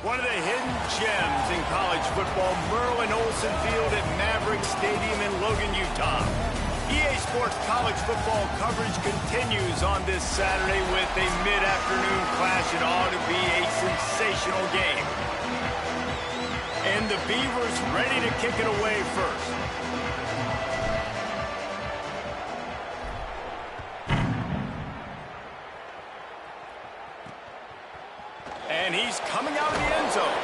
One of the hidden gems in college football, Merlin Olsen Field at Maverick Stadium in Logan, Utah. EA Sports college football coverage continues on this Saturday with a mid-afternoon clash. It ought to be a sensational game. And the Beavers ready to kick it away first. And he's coming out of the end zone.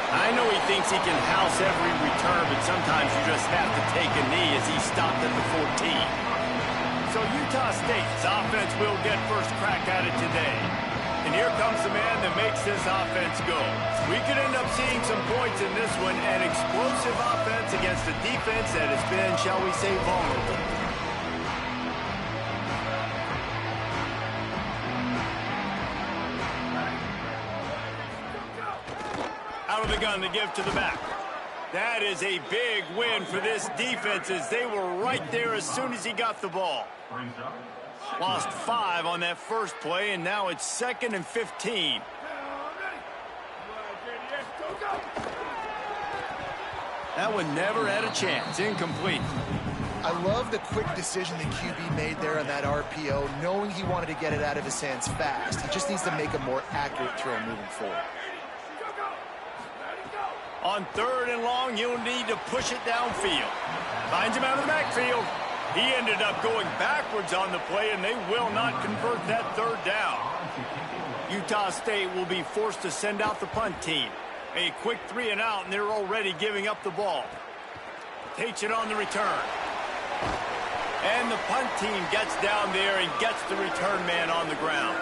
I know he thinks he can house every return, but sometimes you just have to take a knee as he stopped at the 14. So Utah State's offense will get first crack at it today. And here comes the man that makes this offense go. We could end up seeing some points in this one, an explosive offense against a defense that has been, shall we say, vulnerable. Out of the gun to give to the back. That is a big win for this defense as they were right there as soon as he got the ball. Lost 5 on that first play, and now it's 2nd and 15. That one never had a chance. Incomplete. I love the quick decision the QB made there on that RPO, knowing he wanted to get it out of his hands fast. He just needs to make a more accurate throw moving forward. On 3rd and long, you'll need to push it downfield. Finds him out of the backfield. He ended up going backwards on the play, and they will not convert that 3rd down. Utah State will be forced to send out the punt team. A quick 3 and out, and they're already giving up the ball. Takes it on the return. And the punt team gets down there and gets the return man on the ground.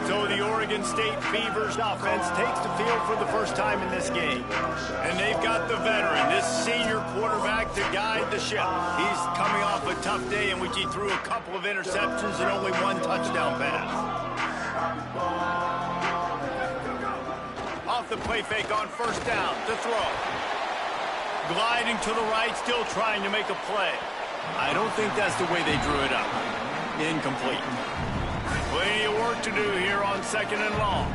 So the Oregon State Beavers offense takes the field for the first time in this game. And they've got the veteran, this senior quarterback, to guide the ship. He's coming off a tough day in which he threw a couple of interceptions and only 1 touchdown pass. Off the play fake on 1st down to throw. Gliding to the right, still trying to make a play. I don't think that's the way they drew it up. Incomplete. Plenty of work to do here on 2nd and long.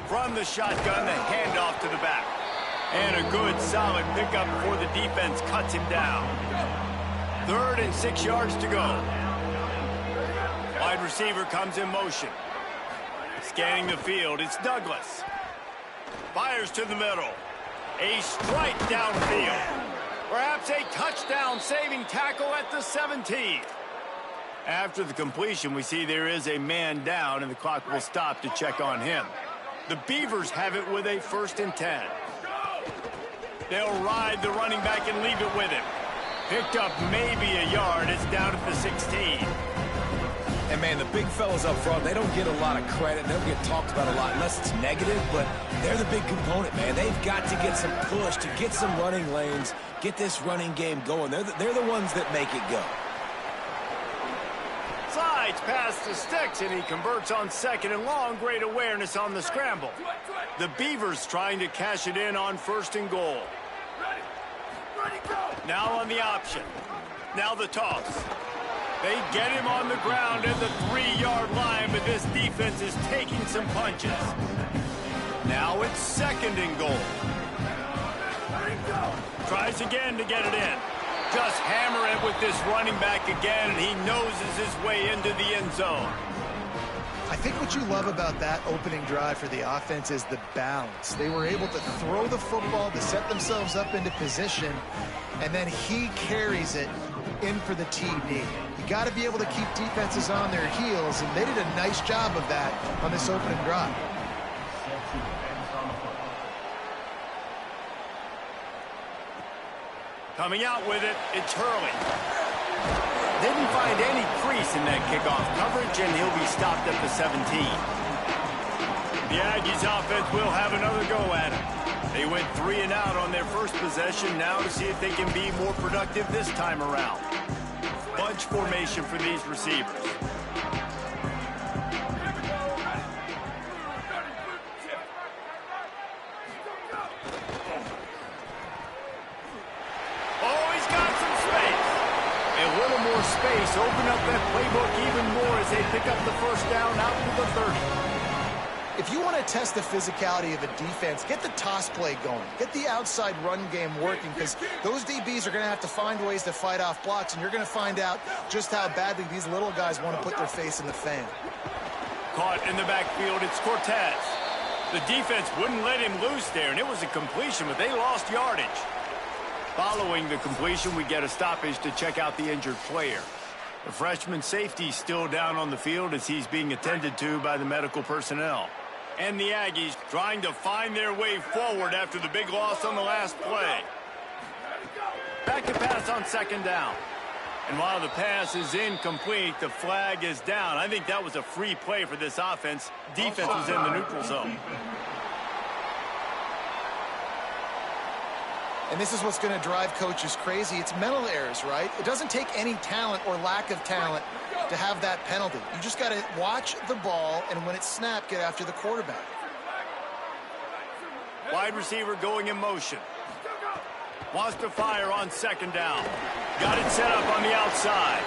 From the shotgun, the handoff to the back. And a good, solid pickup before the defense cuts him down. 3rd and 6 yards to go. Wide receiver comes in motion. Scanning the field, it's Douglas. Fires to the middle. A strike downfield. Perhaps a touchdown-saving tackle at the 17. After the completion, we see there is a man down, and the clock will stop to check on him. The Beavers have it with a 1st and 10. They'll ride the running back and leave it with him. Picked up maybe a yard. It's down at the 16. And, man, the big fellas up front, they don't get a lot of credit. They don't get talked about a lot unless it's negative, but they're the big component, man. They've got to get some push, to get some running lanes, get this running game going. They're the ones that make it go. Slides past the sticks, and he converts on 2nd and long. Great awareness on the scramble. The Beavers trying to cash it in on 1st and goal. Now on the option. Now the toss. They get him on the ground at the 3-yard line, but this defense is taking some punches. Now it's 2nd and goal. Tries again to get it in. Just hammer it with this running back again, and he noses his way into the end zone. I think what you love about that opening drive for the offense is the balance. They were able to throw the football to set themselves up into position, and then he carries it in for the TD. You got to be able to keep defenses on their heels, and they did a nice job of that on this opening drive. Coming out with it, it's Hurley. Didn't find any crease in that kickoff coverage, and he'll be stopped at the 17. The Aggies offense will have another go at it. They went 3 and out on their first possession, now to see if they can be more productive this time around. Bunch formation for these receivers. A little more space, open up that playbook even more as they pick up the first down out to the 30. If you want to test the physicality of a defense, get the toss play going. Get the outside run game working, because those DBs are going to have to find ways to fight off blocks, and you're going to find out just how badly these little guys want to put their face in the fan. Caught in the backfield, it's Cortez. The defense wouldn't let him loose there, and it was a completion, but they lost yardage. Following the completion, we get a stoppage to check out the injured player. The freshman safety still down on the field as he's being attended to by the medical personnel. And the Aggies trying to find their way forward after the big loss on the last play. Back to pass on second down. And while the pass is incomplete, the flag is down. I think that was a free play for this offense. Defense was in the neutral zone. And this is what's going to drive coaches crazy. It's mental errors, right? It doesn't take any talent or lack of talent to have that penalty. You just got to watch the ball, and when it's snapped, get after the quarterback. Wide receiver going in motion. Wants to fire on second down. Got it set up on the outside.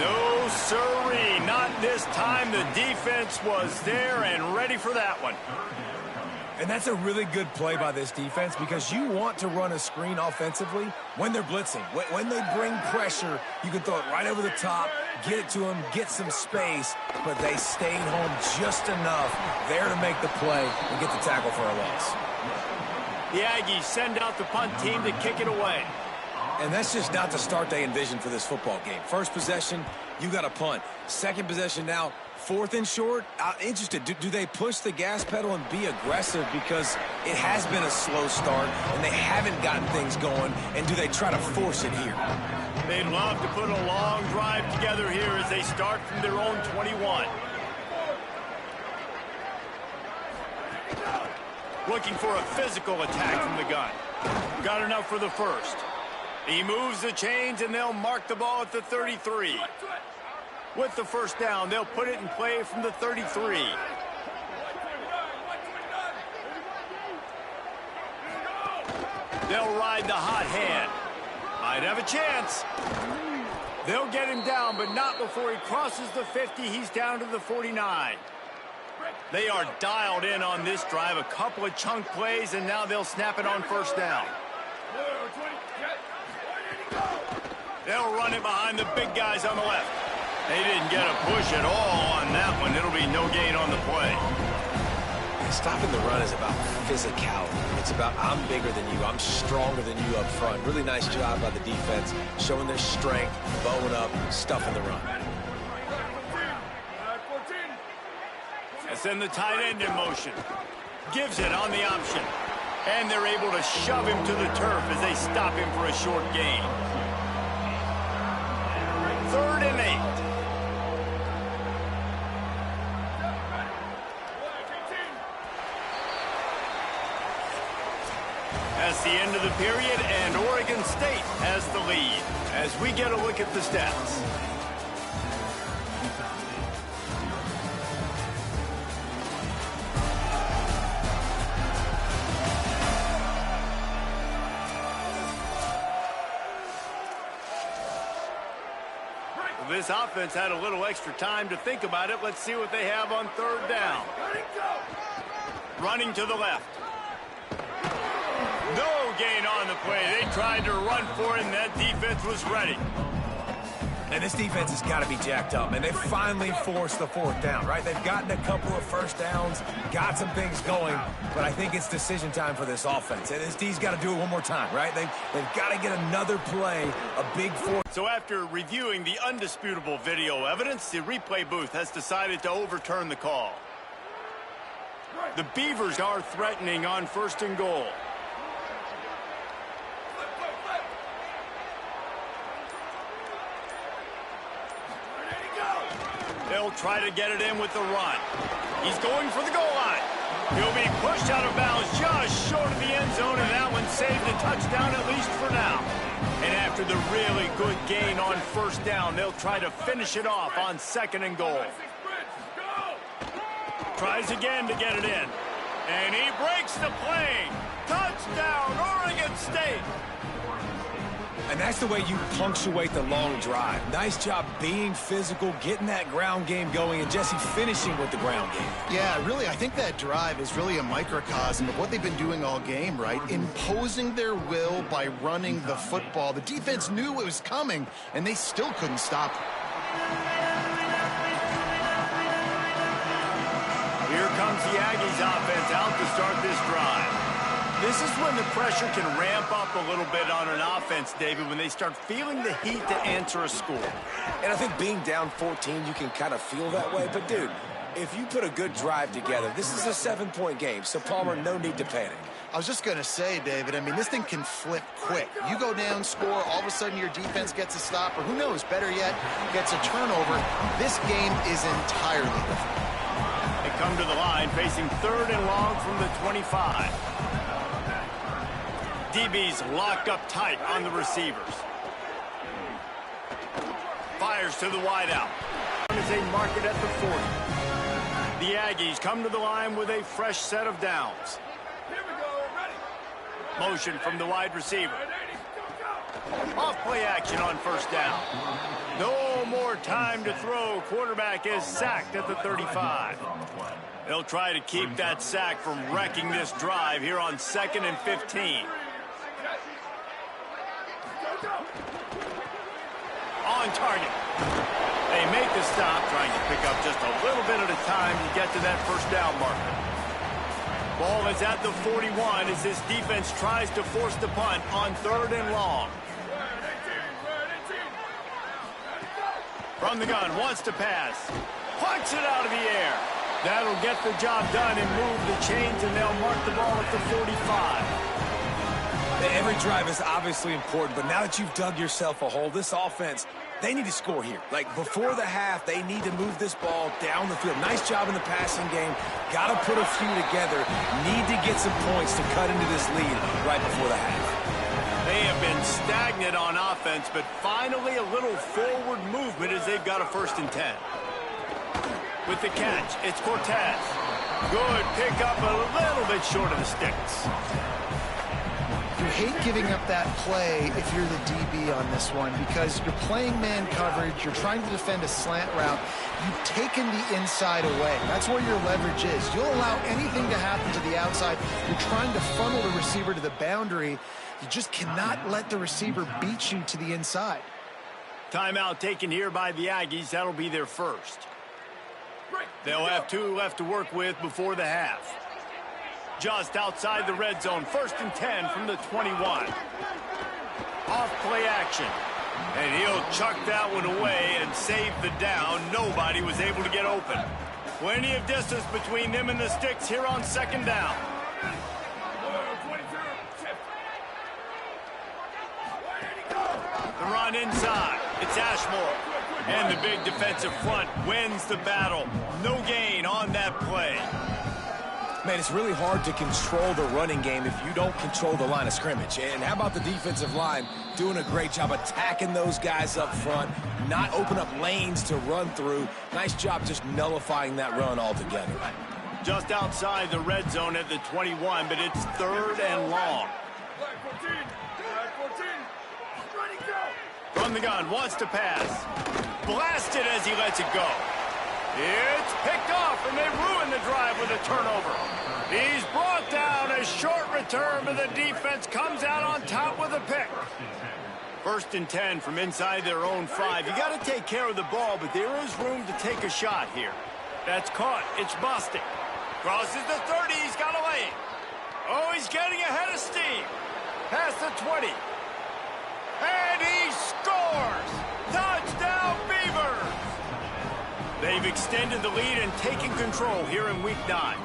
No sirree, not this time. The defense was there and ready for that one. And that's a really good play by this defense, because you want to run a screen offensively when they're blitzing. When they bring pressure, you can throw it right over the top, get it to them, get some space, but they stayed home just enough there to make the play and get the tackle for a loss. The Aggies send out the punt team to kick it away. And that's just not the start they envisioned for this football game. First possession, you got a punt. Second possession now, fourth and short. Interested, do they push the gas pedal and be aggressive, because it has been a slow start and they haven't gotten things going, and do they try to force it here? They'd love to put a long drive together here as they start from their own 21. Looking for a physical attack from the gun. Got enough for the first. He moves the chains, and they'll mark the ball at the 33. With the first down, they'll put it in play from the 33. They'll ride the hot hand. Might have a chance. They'll get him down, but not before he crosses the 50. He's down to the 49. They are dialed in on this drive. A couple of chunk plays, and now they'll snap it on first down. They'll run it behind the big guys on the left. They didn't get a push at all on that one. It'll be no gain on the play. Stopping the run is about physicality. It's about, I'm bigger than you, I'm stronger than you up front. Really nice job by the defense, showing their strength, bowing up, stuffing the run. And send the tight end in motion. Gives it on the option. And they're able to shove him to the turf as they stop him for a short gain. 3rd and 8. That's the end of the period, and Oregon State has the lead as we get a look at the stats. This offense had a little extra time to think about it. Let's see what they have on 3rd down. Running to the left. No gain on the play. They tried to run for it, and that defense was ready. And this defense has got to be jacked up, and they finally forced the 4th down, right? They've gotten a couple of first downs, got some things going, but I think it's decision time for this offense. And this D's got to do it one more time, right? They've got to get another play, a big 4th. So after reviewing the undisputable video evidence, the replay booth has decided to overturn the call. The Beavers are threatening on 1st and goal. They'll try to get it in with the run. He's going for the goal line. He'll be pushed out of bounds just short of the end zone, and that one saved a touchdown, at least for now. And after the really good gain on 1st down, they'll try to finish it off on 2nd and goal. Tries again to get it in. And he breaks the play. Touchdown, Oregon State. And that's the way you punctuate the long drive. Nice job being physical, getting that ground game going, and Jesse finishing with the ground game. Yeah, really, I think that drive is really a microcosm of what they've been doing all game, right? Imposing their will by running the football. The defense knew it was coming, and they still couldn't stop it. Here comes the Aggies offense out to start this drive. This is when the pressure can ramp up a little bit on an offense, David, when they start feeling the heat to answer a score. And I think being down 14, you can kind of feel that way. But, dude, if you put a good drive together, this is a 7-point game. So, Palmer, no need to panic. I was just going to say, David, I mean, this thing can flip quick. You go down, score, all of a sudden your defense gets a stop, or who knows, better yet, gets a turnover. This game is entirely different. They come to the line facing 3rd and long from the 25. DB's locked up tight on the receivers. Fires to the wideout. As they mark it at the 40. The Aggies come to the line with a fresh set of downs. Motion from the wide receiver. Off play action on 1st down. No more time to throw. Quarterback is sacked at the 35. They'll try to keep that sack from wrecking this drive here on 2nd and 15. On target. They make the stop, trying to pick up just a little bit at a time to get to that 1st down marker. Ball is at the 41 as this defense tries to force the punt on 3rd and long. From the gun, wants to pass. Punts it out of the air. That'll get the job done and move the chains, and they'll mark the ball at the 45. Every drive is obviously important, but now that you've dug yourself a hole, this offense, they need to score here. Like, before the half, they need to move this ball down the field. Nice job in the passing game. Got to put a few together. Need to get some points to cut into this lead right before the half. They have been stagnant on offense, but finally a little forward movement as they've got a 1st and 10. With the catch, it's Cortez. Good pickup, a little bit short of the sticks. You hate giving up that play if you're the DB on this one because you're playing man coverage, you're trying to defend a slant route, you've taken the inside away. That's where your leverage is. You'll allow anything to happen to the outside. You're trying to funnel the receiver to the boundary. You just cannot let the receiver beat you to the inside. Timeout taken here by the Aggies. That'll be their 1st. They'll have 2 left to work with before the half. Just outside the red zone, 1st and 10 from the 21. Off play action. And he'll chuck that one away and save the down. Nobody was able to get open. Plenty of distance between them and the sticks here on 2nd down. The run inside. It's Ashmore. And the big defensive front wins the battle. No gain on that play. Man, it's really hard to control the running game if you don't control the line of scrimmage. And how about the defensive line doing a great job attacking those guys up front, not open up lanes to run through. Nice job just nullifying that run altogether. Just outside the red zone at the 21, but it's 3rd and long. From the gun, wants to pass. Blasted as he lets it go. It's picked off, and they ruin the drive with a turnover. He's brought down. A short return, but the defense comes out on top with a pick. 1st and 10 from inside their own 5. You got to take care of the ball, but there is room to take a shot here. That's caught. It's busting. Crosses the 30. He's got a lane. Oh, he's getting ahead of steam. Past the 20. And he scores! Touchdown, Beavers! They've extended the lead and taken control here in Week 9.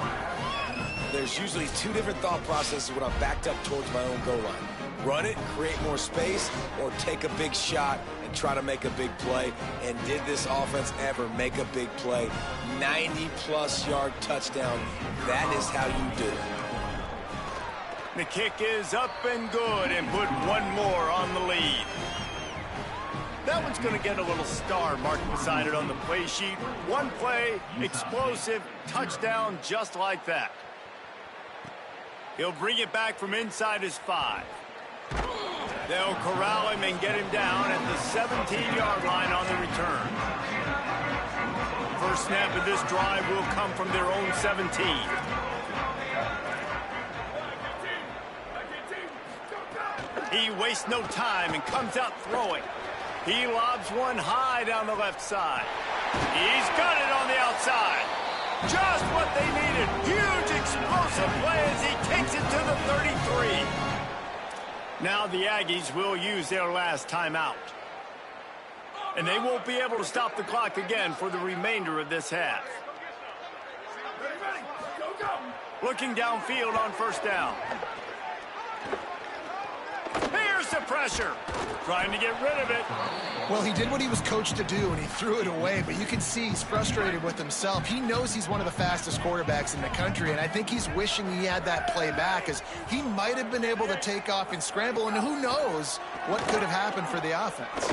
There's usually 2 different thought processes when I'm backed up towards my own goal line. Run it, create more space, or take a big shot and try to make a big play. And did this offense ever make a big play? 90-plus yard touchdown. That is how you do it. The kick is up and good, and put one more on the lead. That one's going to get a little star marked beside it on the play sheet. One play, explosive, touchdown just like that. He'll bring it back from inside his 5. They'll corral him and get him down at the 17-yard line on the return. First snap of this drive will come from their own 17. He wastes no time and comes out throwing. He lobs one high down the left side. He's got it on the outside. Just what they needed. Huge explosive play as he takes it to the 33. Now the Aggies will use their last timeout. And they won't be able to stop the clock again for the remainder of this half. Looking downfield on first down. Here's the pressure. Trying to get rid of it. Well, he did what he was coached to do, and he threw it away, but you can see he's frustrated with himself. He knows he's one of the fastest quarterbacks in the country, and I think he's wishing he had that play back, as he might have been able to take off and scramble, and who knows what could have happened for the offense.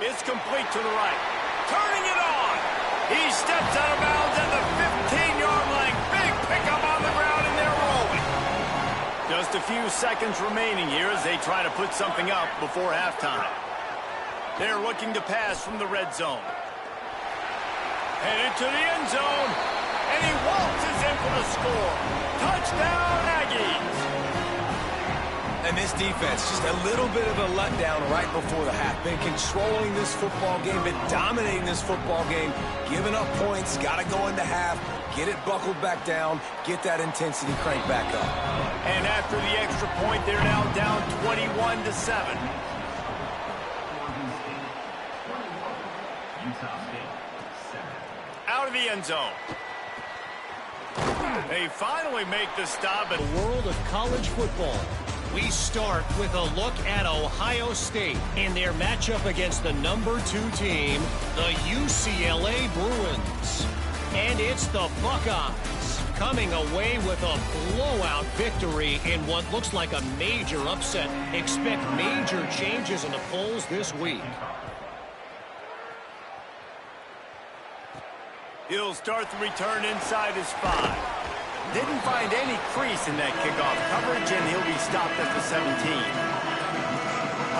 It's complete to the right. Turning it on. He steps out of bounds at the 15-yard line. Big pickup on the ground, and they're rolling. Just a few seconds remaining here as they try to put something up before halftime. They're looking to pass from the red zone. Headed to the end zone. And he waltzes in for the score. Touchdown, Aggies. And this defense, just a little bit of a letdown right before the half. Been controlling this football game, been dominating this football game, giving up points, got to go into half, get it buckled back down, get that intensity cranked back up. And after the extra point, they're now down 21-7. Out of the end zone. They finally make the stop at the world of college football. We start with a look at Ohio State in their matchup against the number 2 team, the UCLA Bruins. And it's the Buckeyes coming away with a blowout victory in what looks like a major upset. Expect major changes in the polls this week. He'll start the return inside his 5. Didn't find any crease in that kickoff coverage, and he'll be stopped at the 17.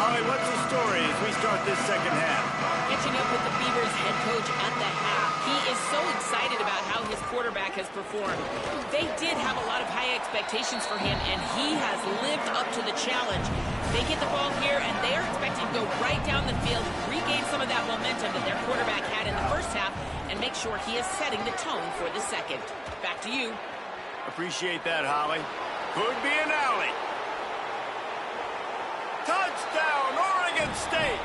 Holly, what's the story as we start this second half? Catching up with the Beavers head coach at the half. He is so excited about how his quarterback has performed. They did have a lot of high expectations for him, and he has lived up to the challenge. They get the ball here, and they are expecting to go right down the field, regain some of that momentum that their quarterback had in the first half, and make sure he is setting the tone for the second. Back to you. Appreciate that, Holly. Could be an alley. Touchdown, Oregon State.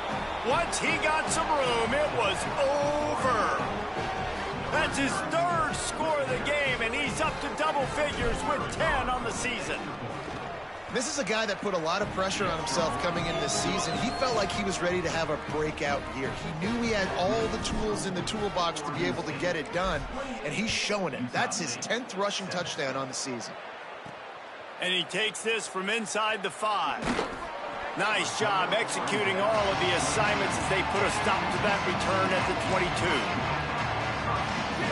Once he got some room, it was over. That's his 3rd score of the game, and he's up to double figures with 10 on the season. This is a guy that put a lot of pressure on himself coming into this season. He felt like he was ready to have a breakout year. He knew he had all the tools in the toolbox to be able to get it done, and he's showing it. That's his 10th rushing touchdown on the season. And he takes this from inside the 5. Nice job executing all of the assignments as they put a stop to that return at the 22.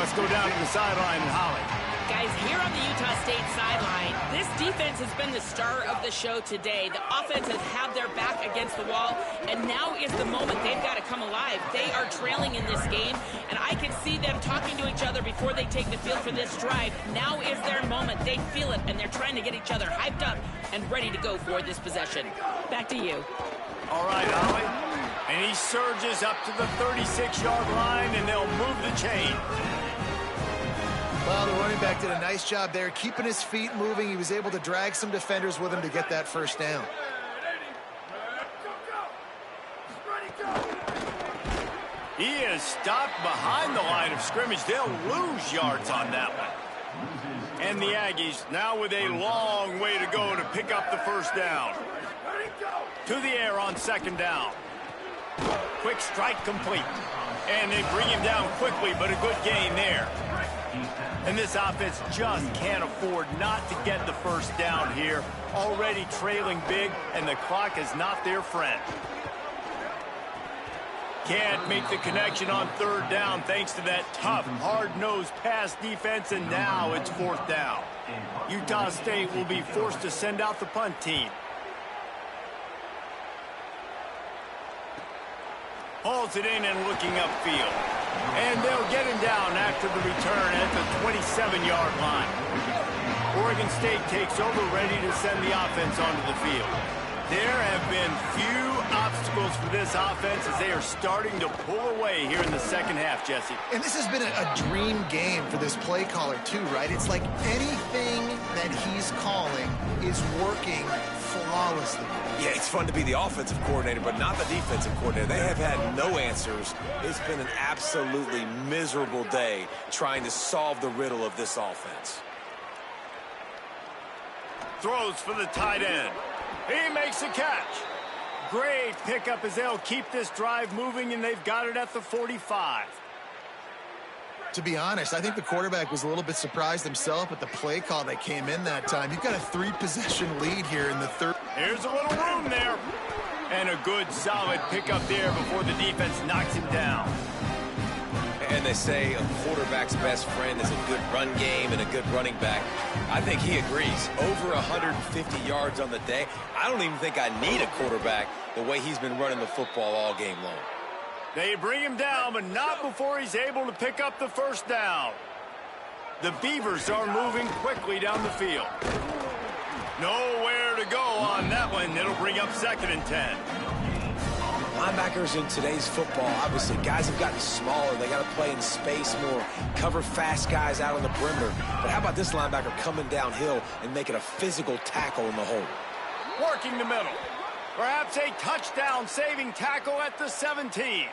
Let's go down to the sideline and Holly. Guys, here on the Utah State sideline, this defense has been the star of the show today. The offense has had their back against the wall, and now is the moment they've got to come alive. They are trailing in this game, and I can see them talking to each other before they take the field for this drive. Now is their moment. They feel it, and they're trying to get each other hyped up and ready to go for this possession. Back to you. All right, Holly. And he surges up to the 36-yard line, and they'll move the chain. Well, the running back did a nice job there, keeping his feet moving. He was able to drag some defenders with him to get that first down. He is stopped behind the line of scrimmage. They'll lose yards on that one. And the Aggies now with a long way to go to pick up the first down. To the air on second down. Quick strike complete. And they bring him down quickly, but a good gain there. And this offense just can't afford not to get the first down here. Already trailing big, and the clock is not their friend. Can't make the connection on third down thanks to that tough, hard-nosed pass defense, and now it's fourth down. Utah State will be forced to send out the punt team. Hauls it in and looking upfield. And they'll get him down after the return at the 27-yard line. Oregon State takes over, ready to send the offense onto the field. There have been few obstacles for this offense as they are starting to pull away here in the second half, Jesse. And this has been a dream game for this play caller too, right? It's like anything that he's calling is working flawlessly. Yeah, it's fun to be the offensive coordinator, but not the defensive coordinator. They have had no answers. It's been an absolutely miserable day trying to solve the riddle of this offense. Throws for the tight end. He makes a catch. Great pickup as they'll keep this drive moving, and they've got it at the 45. To be honest, I think the quarterback was a little bit surprised himself with the play call that came in that time. You've got a 3-possession lead here in the third. Here's a little room there. And a good, solid pickup there before the defense knocks him down. And they say a quarterback's best friend is a good run game and a good running back. I think he agrees. Over 150 yards on the day. I don't even think I need a quarterback the way he's been running the football all game long. They bring him down, but not before he's able to pick up the first down. The Beavers are moving quickly down the field. Nowhere to go on that one. It'll bring up 2nd and 10. Linebackers in today's football, obviously, guys have gotten smaller. They got to play in space more, cover fast guys out on the perimeter. But how about this linebacker coming downhill and making a physical tackle in the hole? Working the middle. Perhaps a touchdown-saving tackle at the 17.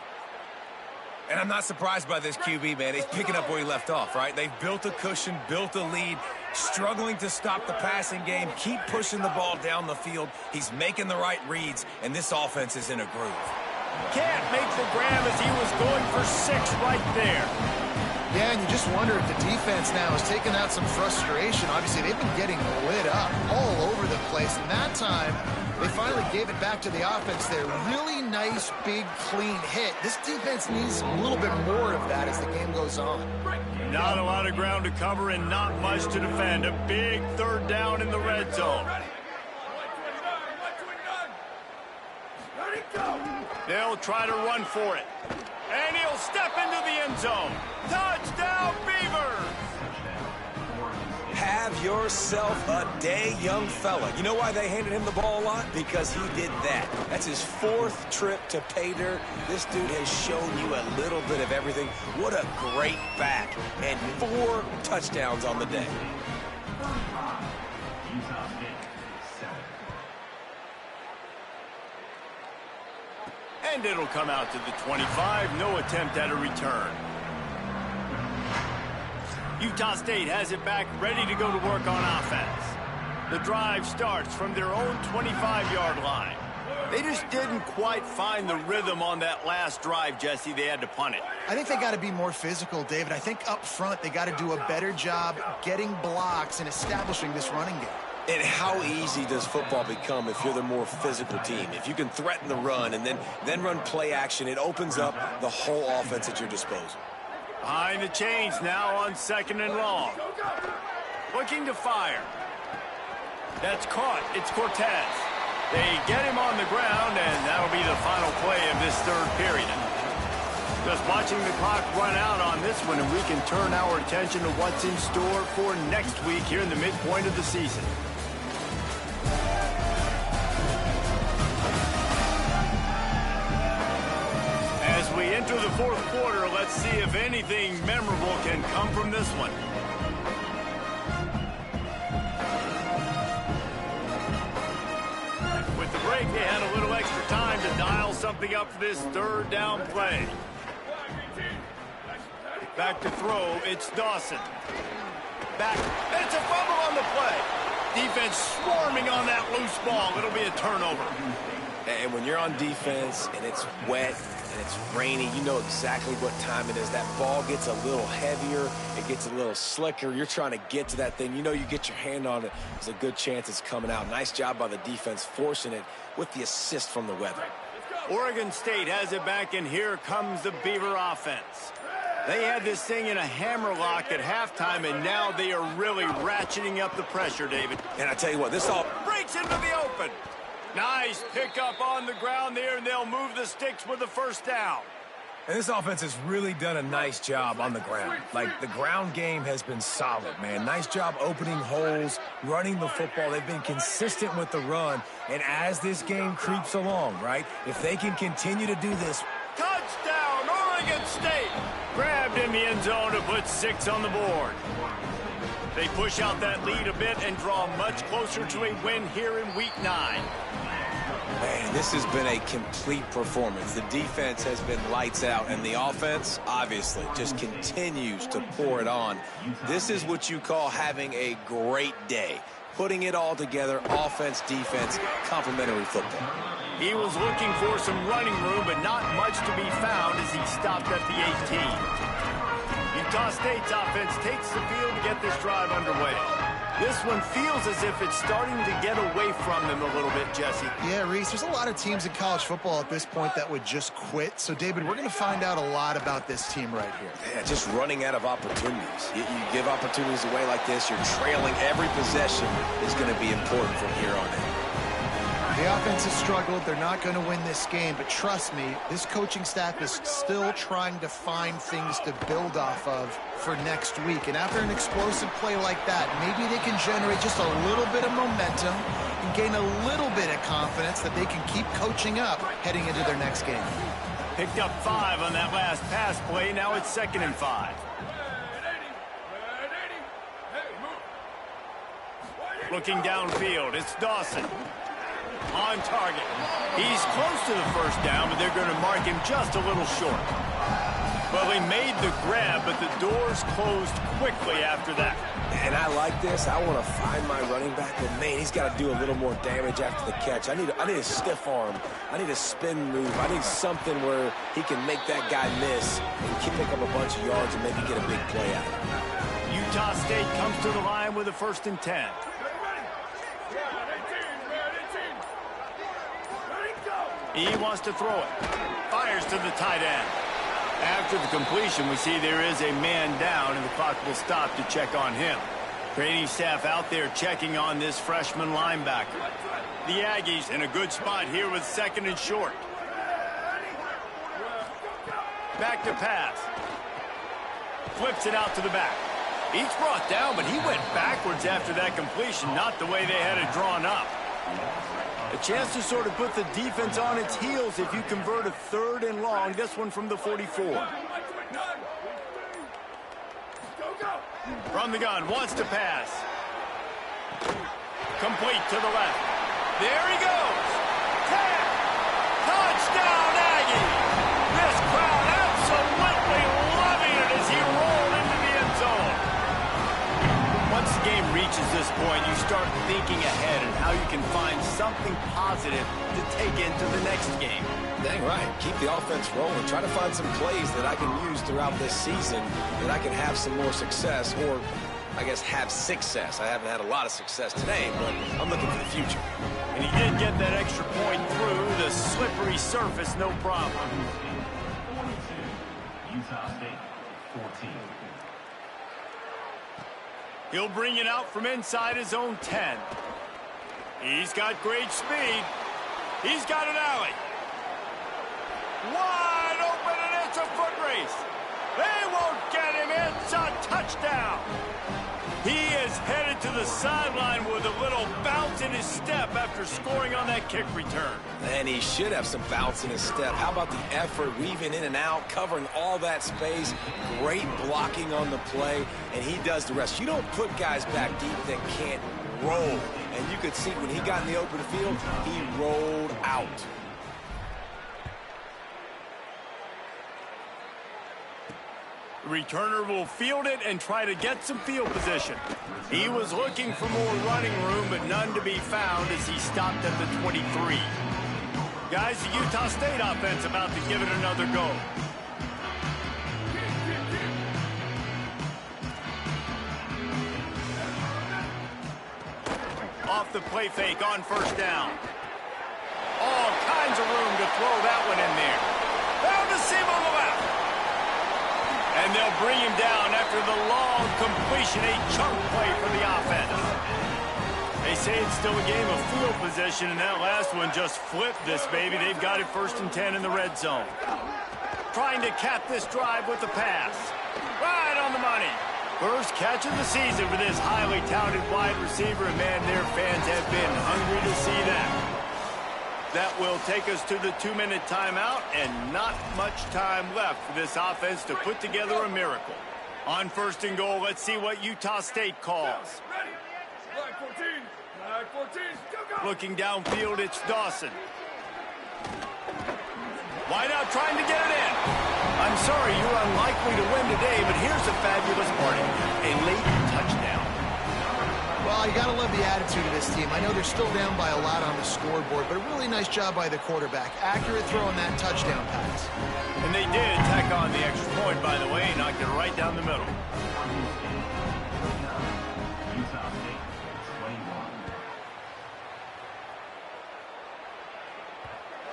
And I'm not surprised by this QB, man. He's picking up where he left off, right? They've built a cushion, built a lead, struggling to stop the passing game, keep pushing the ball down the field. He's making the right reads, and this offense is in a groove. Can't make the grab as he was going for 6 right there. Yeah, and you just wonder if the defense now is taking out some frustration. Obviously, they've been getting lit up all over the place, and that time they finally gave it back to the offense there. Really nice, big, clean hit. This defense needs a little bit more of that as the game goes on. Not a lot of ground to cover and not much to defend. A big 3rd down in the red zone. They'll try to run for it. And he'll step into the end zone. Touchdown, Beavers! Have yourself a day, young fella. You know why they handed him the ball a lot? Because he did that. That's his 4th trip to pay dirt. This dude has shown you a little bit of everything. What a great back. And 4 touchdowns on the day. And it'll come out to the 25. No attempt at a return. Utah State has it back, ready to go to work on offense. The drive starts from their own 25-yard line. They just didn't quite find the rhythm on that last drive, Jesse. They had to punt it. I think they got to be more physical, David. I think up front they got to do a better job getting blocks and establishing this running game. And how easy does football become if you're the more physical team? If you can threaten the run and then run play action, it opens up the whole offense at your disposal. Behind the chains now on 2nd and long. Looking to fire. That's caught. It's Cortez. They get him on the ground, and that'll be the final play of this 3rd period. Just watching the clock run out on this one, and we can turn our attention to what's in store for next week here in the midpoint of the season. As we enter the 4th quarter, let's see if anything memorable can come from this one. With the break, they had a little extra time to dial something up for this 3rd down play. Back to throw, it's Dawson. Back, and it's a fumble on the play. Defense swarming on that loose ball. It'll be a turnover. And when you're on defense and it's wet and it's rainy, you know exactly what time it is. That ball gets a little heavier. It gets a little slicker. You're trying to get to that thing. You know you get your hand on it. There's a good chance it's coming out. Nice job by the defense forcing it with the assist from the weather. Oregon State has it back, and here comes the Beaver offense. They had this thing in a hammerlock at halftime, and now they are really ratcheting up the pressure, David. And I tell you what, this all Breaks into the open. Nice pickup on the ground there, and they'll move the sticks with the first down. And this offense has really done a nice job on the ground. Like, the ground game has been solid, man. Nice job opening holes, running the football. They've been consistent with the run. And as this game creeps along, right, if they can continue to do this. Touchdown, Oregon State! Grabbed in the end zone to put 6 on the board. They push out that lead a bit and draw much closer to a win here in Week 9. Man, this has been a complete performance. The defense has been lights out, and the offense, obviously, just continues to pour it on. This is what you call having a great day. Putting it all together, offense, defense, complementary football. He was looking for some running room, but not much to be found as he stopped at the 18. Utah State's offense takes the field to get this drive underway. This one feels as if it's starting to get away from them a little bit, Jesse. Yeah, Reese, there's a lot of teams in college football at this point that would just quit. So, David, we're going to find out a lot about this team right here. Yeah, just running out of opportunities. You give opportunities away like this, you're trailing every possession is going to be important from here on in. The offense has struggled. They're not going to win this game, but trust me, this coaching staff is still trying to find things to build off of for next week. And after an explosive play like that, maybe they can generate just a little bit of momentum and gain a little bit of confidence that they can keep coaching up heading into their next game. Picked up 5 on that last pass play. Now it's 2nd and 5. Looking downfield, it's Dawson. On target. He's close to the first down, but they're going to mark him just a little short. Well, he made the grab, but the doors closed quickly after that. And I like this. I want to find my running back, but man, he's got to do a little more damage after the catch. I need a stiff arm. I need a spin move. I need something where he can make that guy miss and pick up a bunch of yards and maybe get a big play out of it. Utah State comes to the line with a 1st and 10. He wants to throw it. Fires to the tight end. After the completion, we see there is a man down, and the clock will stop to check on him. Training staff out there checking on this freshman linebacker. The Aggies in a good spot here with 2nd and short. Back to pass. Flips it out to the back. He's brought down, but he went backwards after that completion, not the way they had it drawn up. A chance to sort of put the defense on its heels if you convert a 3rd and long. This one from the 44. From the gun, wants to pass. Complete to the left. There he goes. 10. Touchdown, Aggie. This crowd absolutely loving it as he rolled into the end zone. Once the game reaches this point, you start thinking ahead and how you can find something positive to take into the next game. Dang right. Keep the offense rolling. Try to find some plays that I can use throughout this season that I can have some more success, or I guess have success. I haven't had a lot of success today, but I'm looking for the future. And he did get that extra point through the slippery surface, no problem. Utah State, 14. He'll bring it out from inside his own 10. He's got great speed. He's got an alley. Wide open, and it's a foot race. They won't get him. It's a touchdown. He is headed to the sideline with a little bounce in his step after scoring on that kick return. And he should have some bounce in his step. How about the effort, weaving in and out, covering all that space, great blocking on the play, and he does the rest. You don't put guys back deep that can't roll. And you could see when he got in the open field, he rolled out. The returner will field it and try to get some field position. He was looking for more running room, but none to be found as he stopped at the 23. Guys, the Utah State offense about to give it another go. Off the play fake on first down. All kinds of room to throw that completion, a chunk play for the offense. They say it's still a game of field position, and that last one just flipped this baby. They've got it 1st and 10 in the red zone. Trying to cap this drive with the pass. Right on the money. First catch of the season for this highly talented wide receiver, and man, their fans have been hungry to see that. That will take us to the 2-minute timeout, and not much time left for this offense to put together a miracle. On 1st and goal, let's see what Utah State calls. Looking downfield, it's Dawson. Wide out, trying to get it in. I'm sorry, you're unlikely to win today, but here's a fabulous party. A late touchdown. Well, you got to love the attitude of this team. I know they're still down by a lot on the scoreboard, but a really nice job by the quarterback. Accurate throw on that touchdown pass. And they did tack on the extra point, by the way, knocked it right down the middle.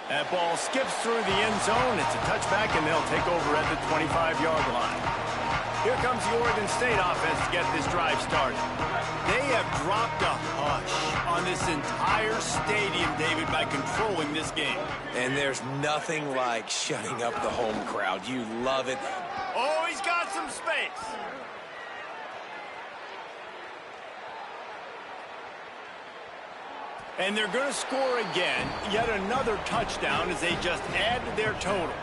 That ball skips through the end zone. It's a touchback, and they'll take over at the 25-yard line. Here comes the Oregon State offense to get this drive started. They have dropped a hush on this entire stadium, David, by controlling this game. And there's nothing like shutting up the home crowd. You love it. Oh, he's got some space. And they're going to score again. Yet another touchdown as they just add to their total.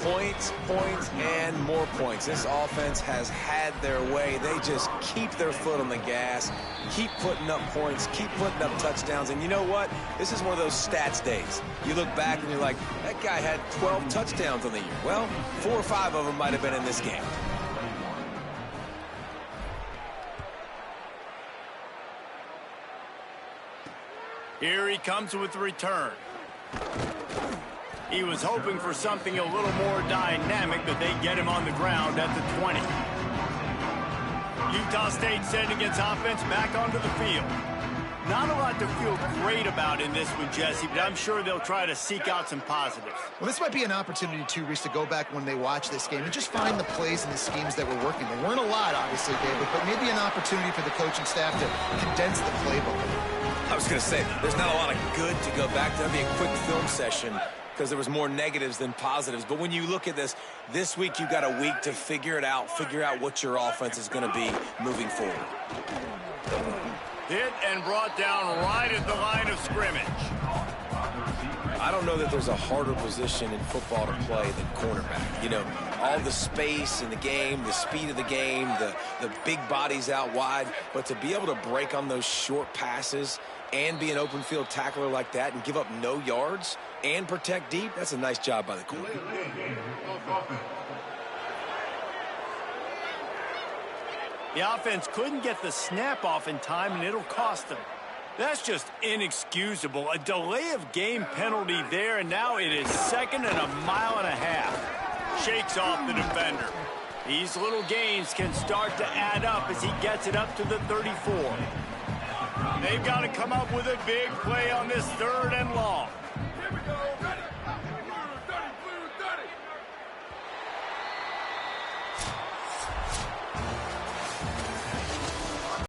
Points, points, and more points. This offense has had their way. They just keep their foot on the gas, keep putting up points, keep putting up touchdowns. And you know what? This is one of those stats days. You look back and you're like, that guy had 12 touchdowns on the year. Well, 4 or 5 of them might have been in this game. Here he comes with the return. He was hoping for something a little more dynamic, but they get him on the ground at the 20. Utah State sending its offense back onto the field. Not a lot to feel great about in this one, Jesse, but I'm sure they'll try to seek out some positives. Well, this might be an opportunity, too, Reese, to go back when they watch this game and just find the plays and the schemes that were working. There weren't a lot, obviously, David, but maybe an opportunity for the coaching staff to condense the playbook. I was going to say, there's not a lot of good to go back to. That'd be a quick film session because there was more negatives than positives. But when you look at this week you've got a week to figure it out, figure out what your offense is going to be moving forward. Hit and brought down right at the line of scrimmage. I don't know that there's a harder position in football to play than cornerback. You know, all the space in the game, the speed of the game, the big bodies out wide. But to be able to break on those short passes and be an open field tackler like that and give up no yards and protect deep, that's a nice job by the corner. The offense couldn't get the snap off in time, and it'll cost them. That's just inexcusable. A delay of game penalty there, and now it is 2nd and a mile and a half. Shakes off the defender. These little gains can start to add up as he gets it up to the 34. They've got to come up with a big play on this 3rd and long.